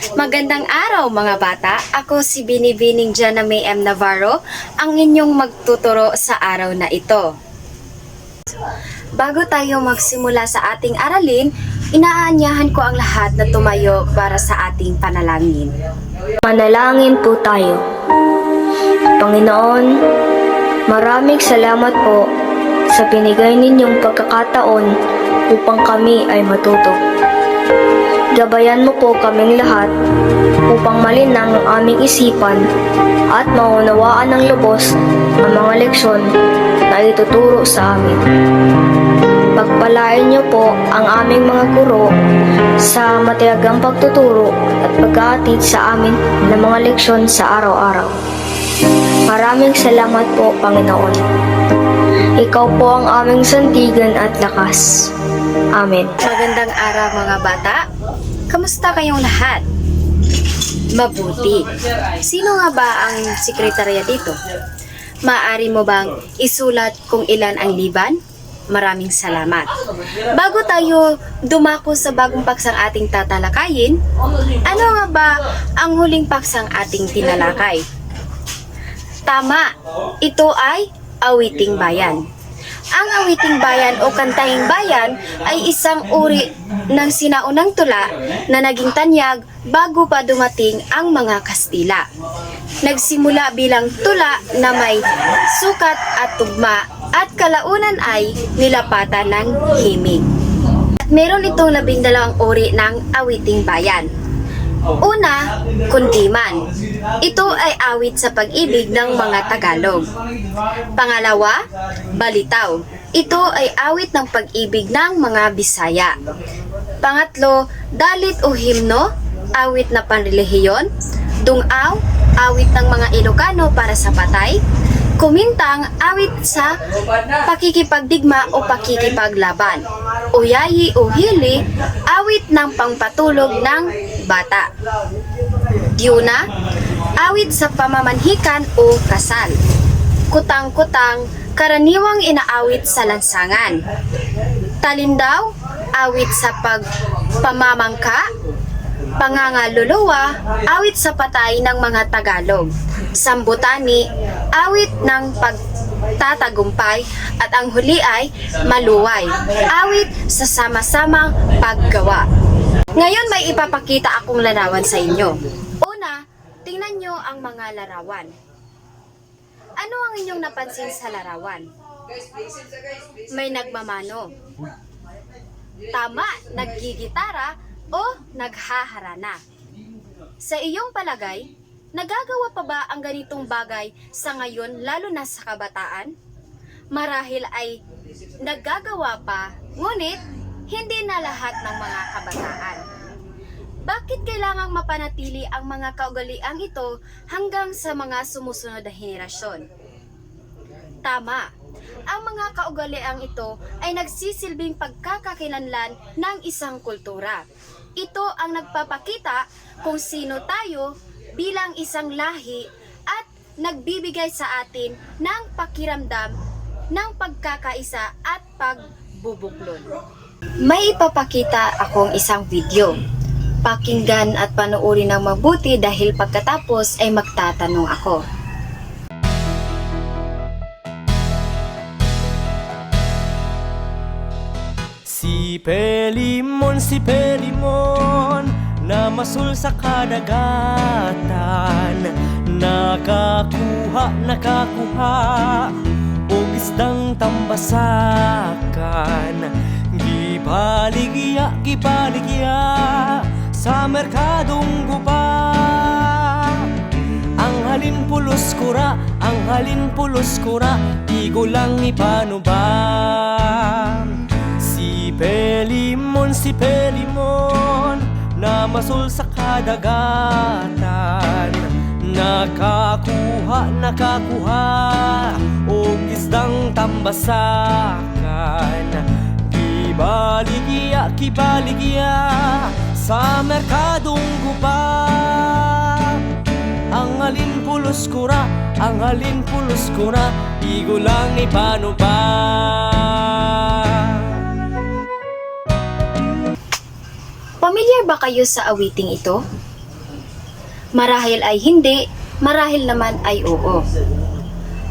Magandang araw mga bata, ako si Binibining Jana May M. Navarro, ang inyong magtuturo sa araw na ito. Bago tayo magsimula sa ating aralin, inaanyahan ko ang lahat na tumayo para sa ating panalangin. Manalangin po tayo. Panginoon, maraming salamat po sa binigay ninyong pagkakataon upang kami ay matuto. Gabayan mo po kaming lahat upang malinang ang aming isipan at maunawaan ng lubos ang mga leksyon na ituturo sa amin. Pagpalain niyo po ang aming mga guro sa matiyagang pagtuturo at pag-aatid sa amin ng mga leksyon sa araw-araw. Maraming salamat po, Panginoon. Ikaw po ang aming sandigan at lakas. Amen. Magandang araw mga bata, kamusta kayong lahat? Mabuti. Sino nga ba ang sekretarya dito? Maaari mo bang isulat kung ilan ang liban? Maraming salamat. Bago tayo dumako sa bagong paksang ating tatalakayin, ano nga ba ang huling paksang ating tinalakay? Tama, ito ay awiting bayan. Ang awiting bayan o kantahing bayan ay isang uri ng sinaunang tula na naging tanyag bago pa dumating ang mga Kastila. Nagsimula bilang tula na may sukat at tugma at kalaunan ay nilapatan ng himig. At meron itong 12 uri ng awiting bayan. Una, kundiman. Ito ay awit sa pag-ibig ng mga Tagalog. Pangalawa, balitaw. Ito ay awit ng pag-ibig ng mga Bisaya. Pangatlo, dalit o himno, awit na panrelihiyon. Dungaw, awit ng mga Ilocano para sa patay. Kumintang, awit sa pakikipagdigma o pakikipaglaban. Uyayi o hili, awit ng pangpatulog ng bata. Diyuna, awit sa pamamanhikan o kasal. Kutang-kutang, karaniwang inaawit sa lansangan. Talindaw, awit sa pagpamamangka. Pangangaluluwa, awit sa patay ng mga Tagalog. Sambutani, awit ng pagtatagumpay. At ang huli ay maluway, awit sa sama-samang paggawa. Ngayon may ipapakita akong larawan sa inyo. Una, tingnan nyo ang mga larawan. Ano ang inyong napansin sa larawan? May nagmamano. Tama, naggigitara o naghaharana. Sa iyong palagay, nagagawa pa ba ang ganitong bagay sa ngayon lalo na sa kabataan? Marahil ay nagagawa pa, ngunit hindi na lahat ng mga kabataan. Bakit kailangang mapanatili ang mga kaugaliang ito hanggang sa mga sumusunod na henerasyon? Tama, ang mga kaugaliang ito ay nagsisilbing pagkakakilanlan ng isang kultura. Ito ang nagpapakita kung sino tayo bilang isang lahi at nagbibigay sa atin ng pakiramdam ng pagkakaisa at pagbubuklod. May ipapakita akong isang video. Pakinggan at panoorin ng mabuti dahil pagkatapos ay magtatanong ako. Si Pelimon, na masul sa kadagatan, nakakuha, og isdang tambasakan. Gibaligya, sa merkadong guba. Ang halin pulos kura, igo lang ipanuba. Si Pelimon, na masul sa kadagatan, nakakuha, og isdang tambasakan. Kibaligya, sa merkadong guba. Ang halin pulos kura, igo lang ipanuba. Pamilyar ba kayo sa awiting ito? Marahil ay hindi, marahil naman ay oo.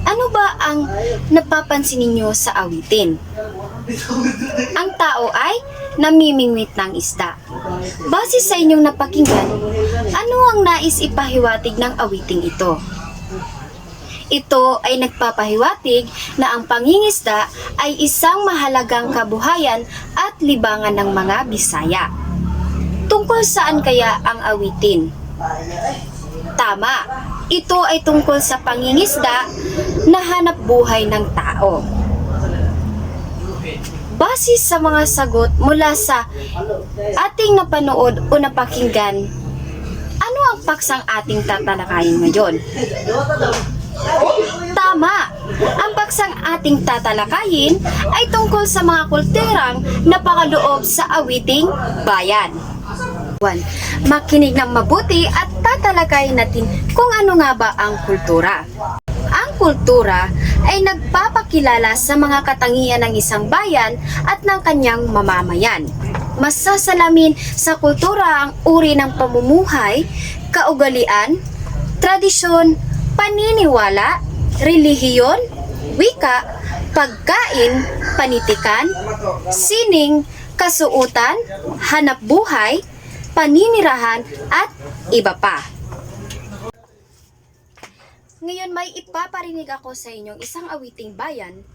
Ano ba ang napapansin ninyo sa awitin? Ang tao ay namimingwit ng isda. Base sa inyong napakinggan, ano ang nais ipahiwatig ng awiting ito? Ito ay nagpapahiwatig na ang pangingisda ay isang mahalagang kabuhayan at libangan ng mga Bisaya. Tungkol saan kaya ang awitin? Tama, ito ay tungkol sa pangingisda na hanap buhay ng tao. Base sa mga sagot mula sa ating napanood o napakinggan, ano ang paksang ating tatalakayin ngayon? Tama! Ang paksang ating tatalakayin ay tungkol sa mga kulturang napakaloob sa awiting bayan. Makinig ng mabuti at tatalakayin natin kung ano nga ba ang kultura. Ang kultura ay nagpapakilala sa mga katangian ng isang bayan at ng kanyang mamamayan. Masasalamin sa kultura ang uri ng pamumuhay, kaugalian, tradisyon, paniniwala, relihiyon, wika, pagkain, panitikan, sining, kasuotan, hanap buhay, paninirahan at iba pa. Ngayon may ipaparinig ako sa inyong isang awiting bayan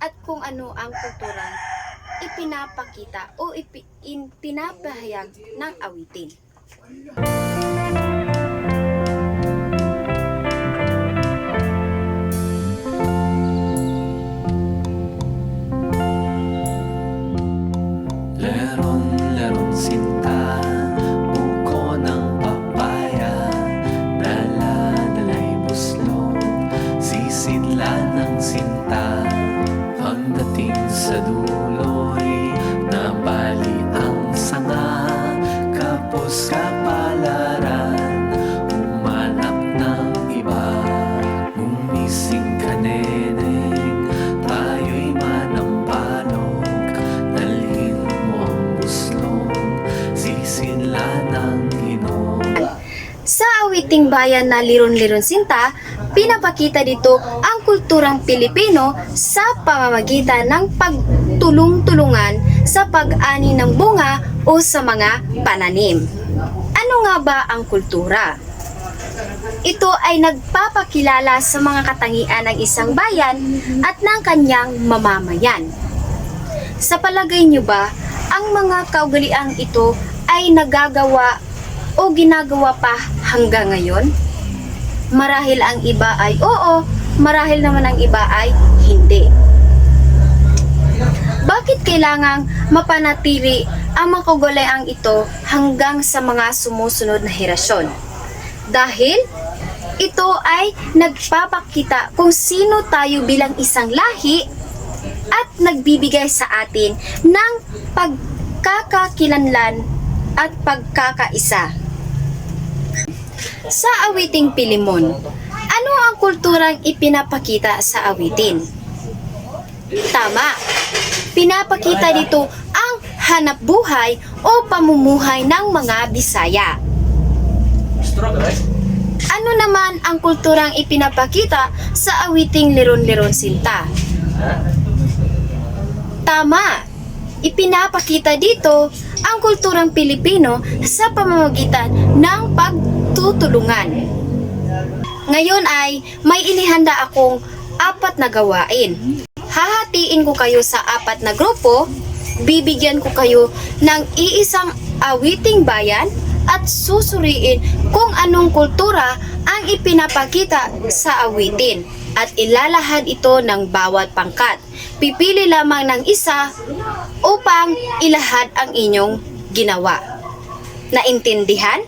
at kung ano ang kulturang ipinapakita o pinapahayag ng awitin. Leron-leron sinta, buko ng papaya, dala-dala'y buslong, sisidlan ng sinta. Pagdating sa duloy, nabali ang sanga, kapos kapalaran, umanap ng iba. Gumising ka neneng, tayo'y manampalok, dalhin mo ang buslong, sisidlan ng hinog. Sa awiting bayan na Liron-Liron Sinta, pinapakita dito ang kulturang Pilipino sa pamamagitan ng pagtulong-tulungan sa pag-ani ng bunga o sa mga pananim. Ano nga ba ang kultura? Ito ay nagpapakilala sa mga katangian ng isang bayan at ng kanyang mamamayan. Sa palagay niyo ba, ang mga kaugaliang ito ay nagagawa o ginagawa pa hanggang ngayon? Marahil ang iba ay oo, marahil naman ang iba ay hindi. Bakit kailangang mapanatili ang mga kaugaliang ito hanggang sa mga sumusunod na henerasyon? Dahil ito ay nagpapakita kung sino tayo bilang isang lahi at nagbibigay sa atin ng pagkakakilanlan at pagkakaisa. Sa awiting Pilimon, ano ang kulturang ipinapakita sa awitin? Tama, pinapakita dito ang hanap buhay o pamumuhay ng mga Bisaya. Ano naman ang kulturang ipinapakita sa awiting Liron-Liron Sinta? Tama, ipinapakita dito ang kulturang Pilipino sa pamamagitan ng pagtutulungan. Ngayon ay may inihanda akong 4 na gawain. Hahatiin ko kayo sa 4 na grupo, bibigyan ko kayo ng iisang awiting bayan at susuriin kung anong kultura ang ipinapakita sa awitin at ilalahad ito ng bawat pangkat. Pipili lamang ng isa upang ilahad ang inyong ginawa. Naintindihan?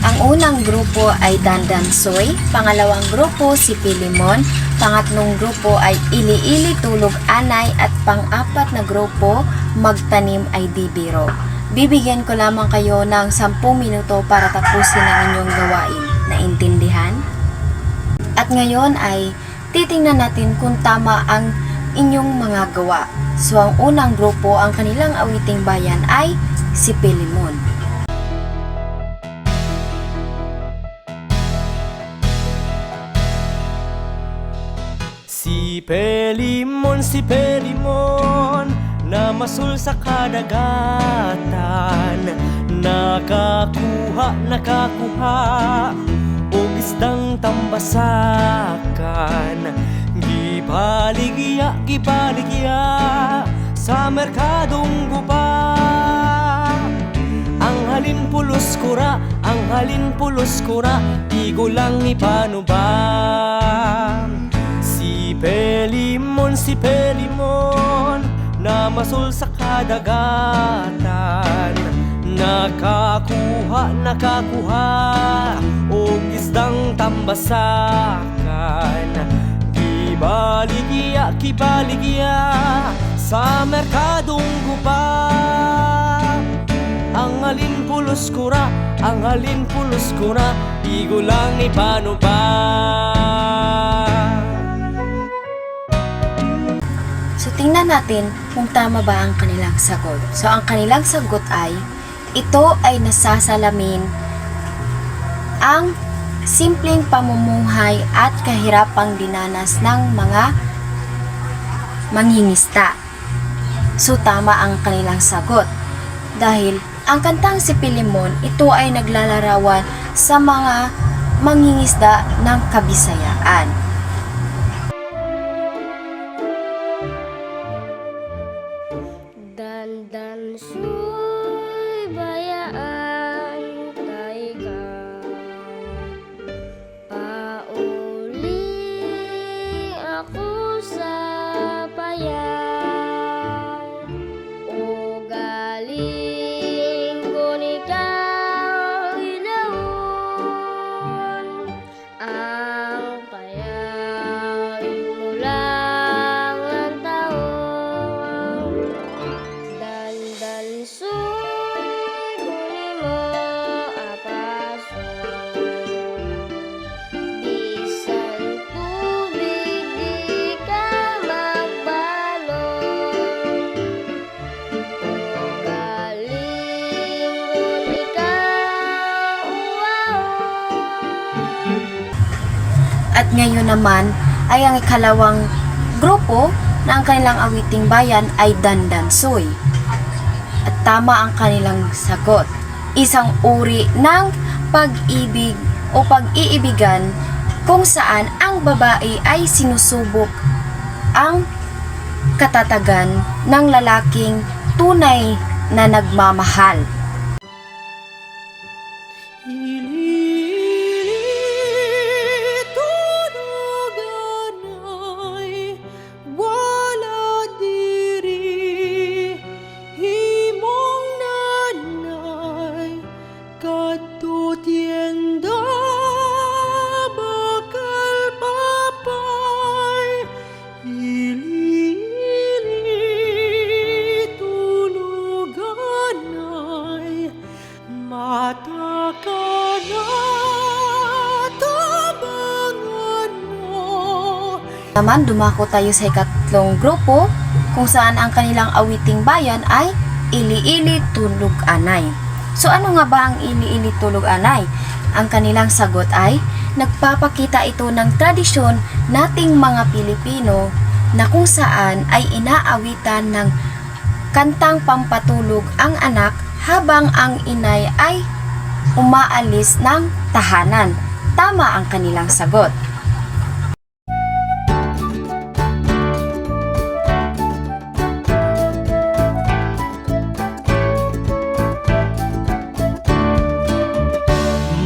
Ang unang grupo ay Dandansoy, pangalawang grupo si Pilimon, pangatlong grupo ay Ili-ili Tulog Anay at pang-4 na grupo Magtanim ay Dibiro. Bibigyan ko lamang kayo ng 10 minuto para tapusin ang inyong gawain. Naintindihan? At ngayon ay titingnan natin kung tama ang inyong mga gawa. So ang unang grupo, ang kanilang awiting bayan ay si Pilimon. Si Pelimon na masul sa kadagatan, nakakuha og isdang tambasakan. Gibaligya sa merkadong guba. Ang halin pulos kura, igo lang ipanubang. Si Pelimon na masul sa kadagatan, nakakuha og isdang tambasakan. Kibaligya sa merkadong guba. Ang halin pulos kura, igo lang ipanubang. So tingnan natin kung tama ba ang kanilang sagot. So ang kanilang sagot ay, ito ay nasasalamin ang simpleng pamumuhay at kahirapang dinanas ng mga mangingisda. So tama ang kanilang sagot. Dahil ang kantang Si Pelimon, ito ay naglalarawan sa mga mangingisda ng Kabisayaan. Dandan suy bayaan tayo pauli ako sa payan o galing ko ni kang ilaon ang payan mo lang ang taon. Dandan suy kunin mo apason, bisan tubig di ka magbalon. O galing ko ikaw uwaon. At ngayon naman ay ang ikalawang grupo na ang kanilang awiting bayan ay Dandansoy. At tama ang kanilang sagot. Isang uri ng pag-ibig o pag-iibigan kung saan ang babae ay sinusubok ang katatagan ng lalaking tunay na nagmamahal. Tunuganay, wala diri, himong nanay, kadto tienda, bakal papay, ili tunuganay, mata ka na tabangan mo. Naman, dumako tayo sa ikatlong grupo kung saan ang kanilang awiting bayan ay Ili-ili Tulog Anay. So ano nga ba ang Ili-ili Tulog Anay? Ang kanilang sagot ay nagpapakita ito ng tradisyon nating mga Pilipino na kung saan ay inaawitan ng kantang pampatulog ang anak habang ang inay ay umaalis ng tahanan. Tama ang kanilang sagot.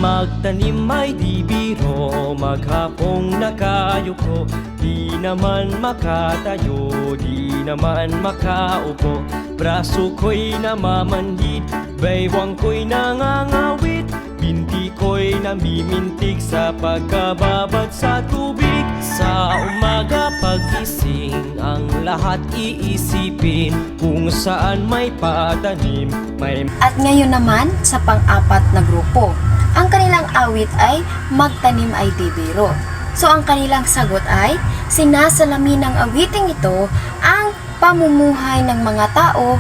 Magtanim ay di biro, maghapong nakayuko, di naman makatayo, di naman makaupo. Braso ko'y namamanhid, baywang ko'y nangangawit, binti ko'y namimintig sa pagkababad sa tubig. Sa umaga pagising, ang lahat iisipin kung saan may patanim, may... At ngayon naman sa pang-apat na grupo, ang kanilang awit ay Magtanim ay di biro. So ang kanilang sagot ay sinasalamin ng awiting ito ang pamumuhay ng mga tao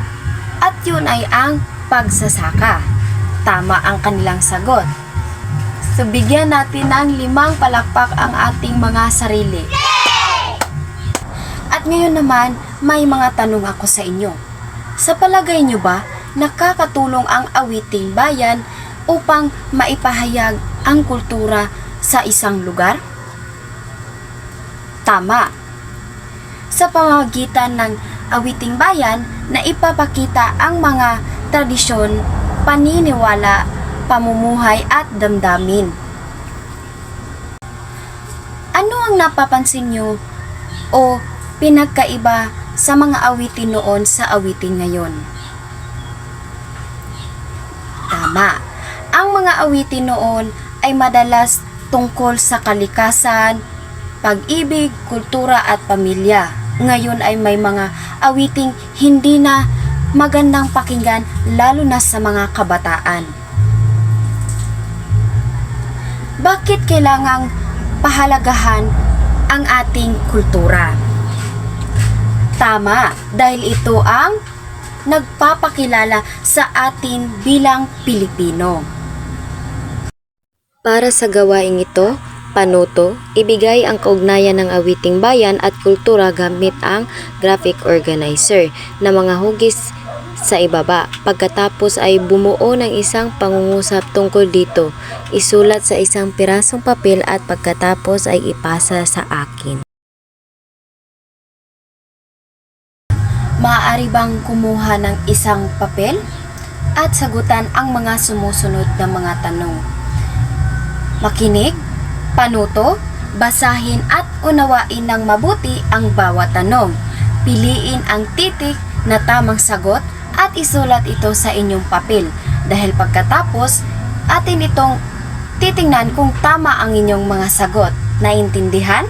at yun ay ang pagsasaka. Tama ang kanilang sagot. So bigyan natin ng 5 palakpak ang ating mga sarili. At ngayon naman, may mga tanong ako sa inyo. Sa palagay nyo ba, nakakatulong ang awiting bayan upang maipahayag ang kultura sa isang lugar? Tama. Sa pamamagitan ng awiting bayan na ipapakita ang mga tradisyon, paniniwala, pamumuhay at damdamin. Ano ang napapansin nyo o pinagkaiba sa mga awitin noon sa awitin ngayon? Tama. Ang mga awitin noon ay madalas tungkol sa kalikasan, pag-ibig, kultura at pamilya. Ngayon ay may mga awiting hindi na magandang pakinggan lalo na sa mga kabataan. Bakit kailangang pahalagahan ang ating kultura? Tama, dahil ito ang nagpapakilala sa atin bilang Pilipino. Para sa gawaing ito, panuto, ibigay ang kaugnayan ng awiting bayan at kultura gamit ang graphic organizer na mga hugis sa ibaba. Pagkatapos ay bumuo ng isang pangungusap tungkol dito. Isulat sa isang pirasong papel at pagkatapos ay ipasa sa akin. Maaari bang kumuha ng isang papel at sagutan ang mga sumusunod na mga tanong? Makinig, panuto, basahin at unawain ng mabuti ang bawat tanong. Piliin ang titik na tamang sagot at isulat ito sa inyong papel. Dahil pagkatapos, atin itong titingnan kung tama ang inyong mga sagot. Naintindihan?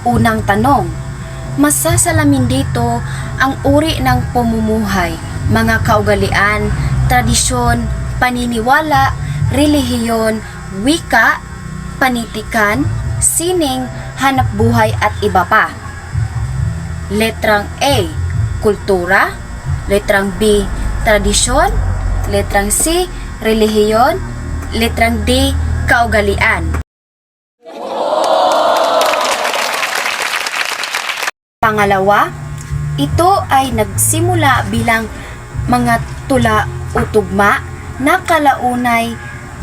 Unang tanong. Masasalamin dito ang uri ng pamumuhay, mga kaugalian, tradisyon, paniniwala, relihiyon, wika, panitikan, sining, hanapbuhay at iba pa. Letrang A, kultura. Letrang B, tradisyon. Letrang C, relihiyon. Letrang D, kaugalian. Pangalawa, ito ay nagsimula bilang mga tula o tugma na kalaunay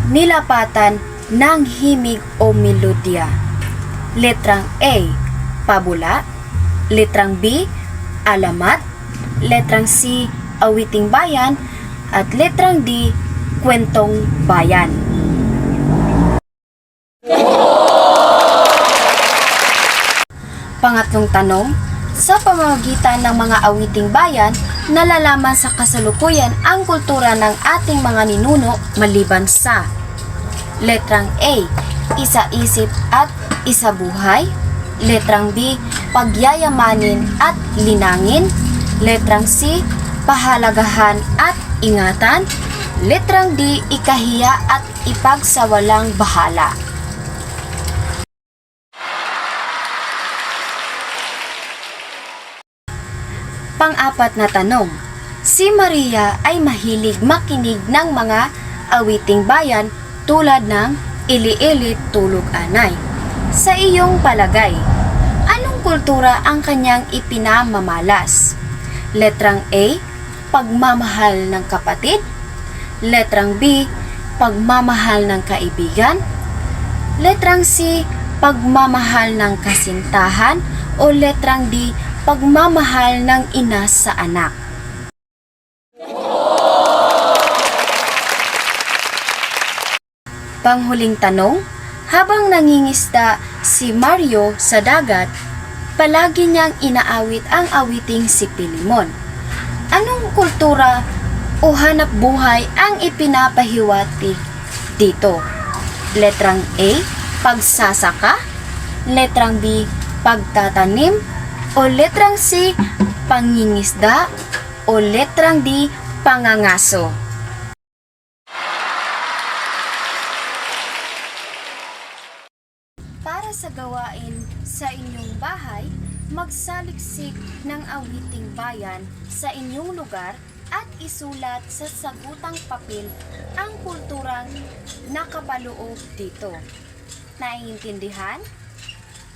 nilapatan ng himig o melodya. Letrang A, pabula. Letrang B, alamat. Letrang C, awiting bayan. At letrang D, kwentong bayan. Pangatlong tanong, sa pamamagitan ng mga awiting bayan, nalalaman sa kasalukuyan ang kultura ng ating mga ninuno maliban sa letrang A, isa-isip at isabuhay. Letrang B, pagyayamanin at linangin. Letrang C, pahalagahan at ingatan. Letrang D, ikahiya at ipagsawalang bahala. Pang-apat na tanong, si Maria ay mahilig makinig ng mga awiting bayan tulad ng Ili-Ili Tulog Anay. Sa iyong palagay, anong kultura ang kanyang ipinamamalas? Letrang A, pagmamahal ng kapatid. Letrang B, pagmamahal ng kaibigan. Letrang C, pagmamahal ng kasintahan. O letrang D, pagmamahal ng ina sa anak. Panghuling tanong, habang nangingisda si Mario sa dagat, palagi niyang inaawit ang awiting si Pilimon. Anong kultura o hanap buhay ang ipinapahiwatig dito? Letrang A, pagsasaka. Letrang B, pagtatanim. O letrang C, pangingisda. O letrang D, pangangaso. Para sa gawain sa inyong bahay, magsaliksik ng awiting bayan sa inyong lugar at isulat sa sagutang papel ang kulturang nakapaloob dito. Naiintindihan?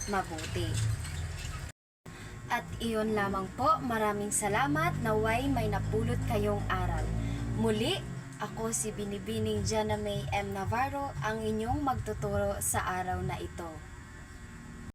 Mabuti. At iyon lamang po, maraming salamat, naway may napulot kayong aral. Muli, ako si Binibining Jana May M. Navarro, ang inyong magtuturo sa araw na ito.